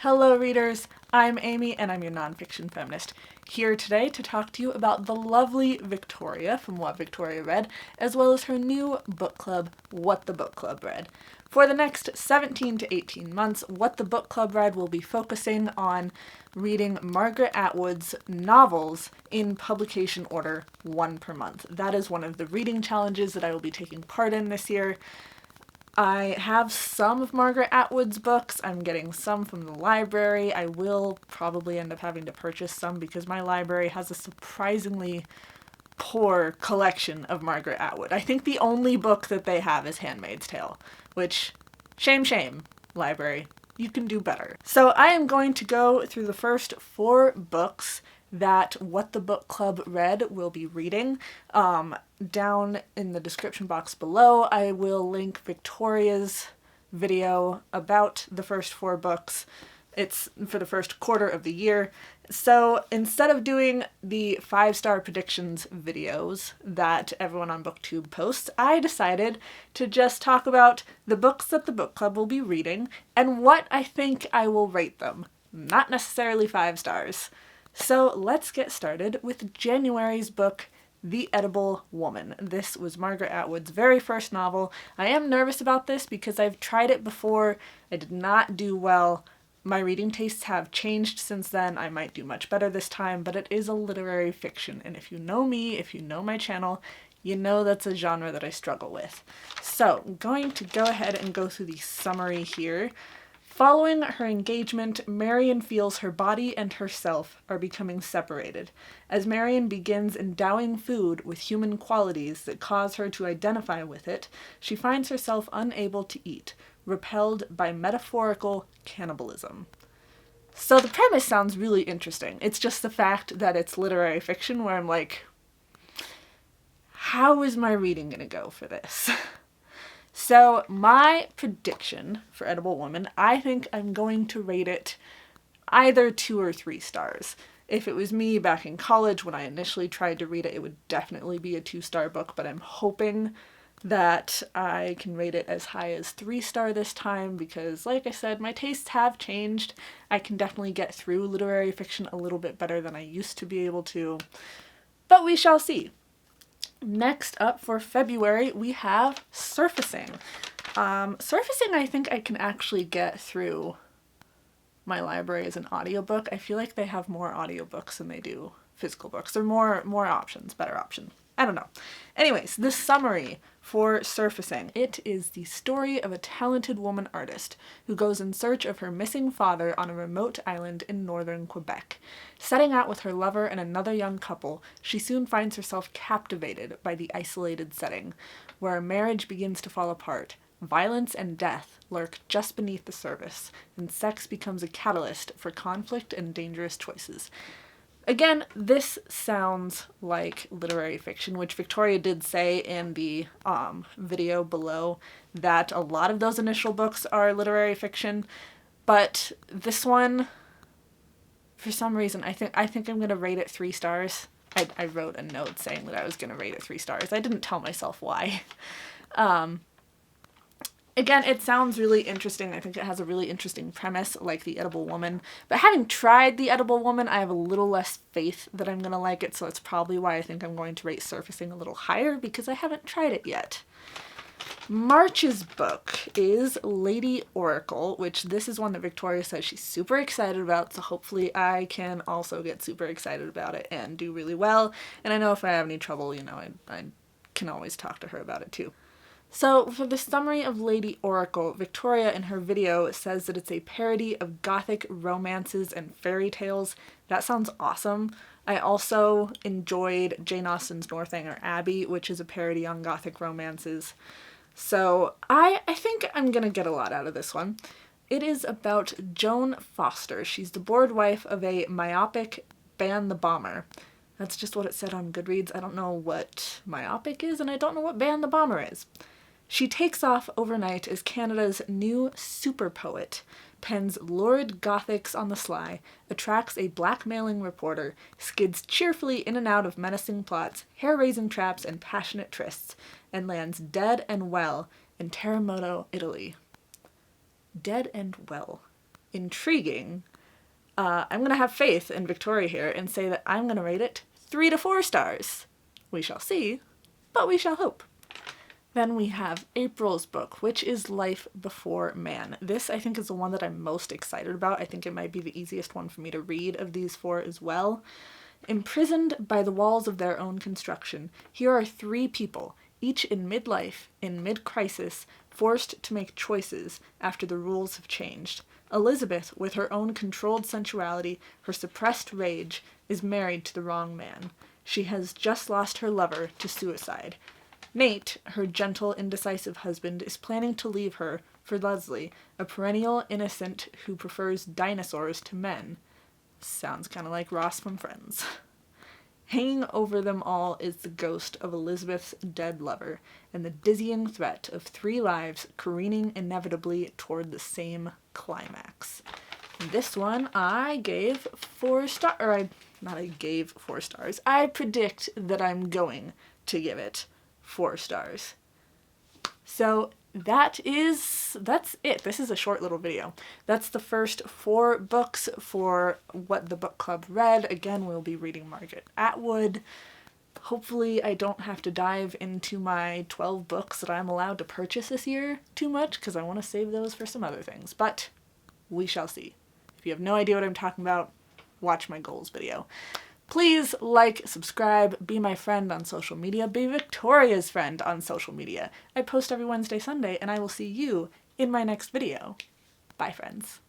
Hello readers, I'm Amy and I'm your nonfiction feminist, here today to talk to you about the lovely Victoria from WhatVictoriaRead, as well as her new book club, What the Book Club Read. For the next 17 to 18 months, What the Book Club Read will be focusing on reading Margaret Atwood's novels in publication order, one per month. That is one of the reading challenges that I will be taking part in this year. I have some of Margaret Atwood's books. I'm getting some from the library. I will probably end up having to purchase some because my library has a surprisingly poor collection of Margaret Atwood. I think the only book that they have is Handmaid's Tale, which, shame, library. You can do better. So I am going to go through the first 4 books that What the Book Club Read will be reading. Down in the description box below, I will link Victoria's video about the first 4 books. It's for the first quarter of the year. So instead of doing the 5-star predictions videos that everyone on BookTube posts, I decided to just talk about the books that the book club will be reading and what I think I will rate them. Not necessarily 5 stars. So let's get started with January's book, The Edible Woman. This was Margaret Atwood's very first novel. I am nervous about this because I've tried it before. I did not do well. My reading tastes have changed since then. I might do much better this time, but it is a literary fiction. And if you know me, if you know my channel, you know that's a genre that I struggle with. So I'm going to go ahead and go through the summary here. Following her engagement, Marion feels her body and herself are becoming separated. As Marion begins endowing food with human qualities that cause her to identify with it, she finds herself unable to eat, repelled by metaphorical cannibalism. So the premise sounds really interesting. It's just the fact that it's literary fiction where I'm like, how is my reading going to go for this? So my prediction for Edible Woman, I think I'm going to rate it either 2 or 3 stars. If it was me back in college when I initially tried to read it, it would definitely be a 2-star book, but I'm hoping that I can rate it as high as 3-star this time because, like I said, my tastes have changed. I can definitely get through literary fiction a little bit better than I used to be able to, but we shall see. Next up for February, we have Surfacing. Surfacing I think I can actually get through my library as an audiobook. I feel like they have more audiobooks than they do physical books. They're more options, better options. I don't know. Anyways, the summary for Surfacing. It is the story of a talented woman artist who goes in search of her missing father on a remote island in northern Quebec. Setting out with her lover and another young couple, she soon finds herself captivated by the isolated setting, where a marriage begins to fall apart. Violence and death lurk just beneath the surface, and sex becomes a catalyst for conflict and dangerous choices. Again, this sounds like literary fiction, which Victoria did say in the video below that a lot of those initial books are literary fiction, but this one, for some reason, I think I'm going to rate it 3 stars. I wrote a note saying that I was going to rate it 3 stars. I didn't tell myself why. Again, it sounds really interesting. I think it has a really interesting premise, like The Edible Woman. But having tried The Edible Woman, I have a little less faith that I'm going to like it, so that's probably why I think I'm going to rate Surfacing a little higher, because I haven't tried it yet. March's book is Lady Oracle, which this is one that Victoria says she's super excited about, so hopefully I can also get super excited about it and do really well. And I know if I have any trouble, you know, I can always talk to her about it too. So for the summary of Lady Oracle, Victoria in her video says that it's a parody of gothic romances and fairy tales. That sounds awesome. I also enjoyed Jane Austen's Northanger Abbey, which is a parody on gothic romances. So I think I'm gonna get a lot out of this one. It is about Joan Foster. She's the bored wife of a myopic Ban the Bomber. That's just what it said on Goodreads. I don't know what myopic is, and I don't know what Ban the Bomber is. She takes off overnight as Canada's new super poet, pens lurid gothics on the sly, attracts a blackmailing reporter, skids cheerfully in and out of menacing plots, hair-raising traps, and passionate trysts, and lands dead and well in Terremoto, Italy. Dead and well. intriguing, I'm going to have faith in Victoria here and say that I'm going to rate it 3 to 4 stars. We shall see, but we shall hope. Then we have April's book, which is Life Before Man. This, I think, is the one that I'm most excited about. I think it might be the easiest one for me to read of these 4 as well. Imprisoned by the walls of their own construction, here are 3 people, each in midlife, in mid-crisis, forced to make choices after the rules have changed. Elizabeth, with her own controlled sensuality, her suppressed rage, is married to the wrong man. She has just lost her lover to suicide. Nate, her gentle, indecisive husband, is planning to leave her for Leslie, a perennial innocent who prefers dinosaurs to men. Sounds kind of like Ross from Friends. Hanging over them all is the ghost of Elizabeth's dead lover, and the dizzying threat of 3 lives careening inevitably toward the same climax. This one I gave 4 stars, I predict that I'm going to give it 4 stars. So that's it. This is a short little video. That's the first 4 books for What the Book Club Read. Again, we'll be reading Margaret Atwood. Hopefully I don't have to dive into my 12 books that I'm allowed to purchase this year too much, because I want to save those for some other things, but we shall see. If you have no idea what I'm talking about, watch my goals video. Please like, subscribe, be my friend on social media, be Victoria's friend on social media. I post every Wednesday, Sunday, and I will see you in my next video. Bye, friends.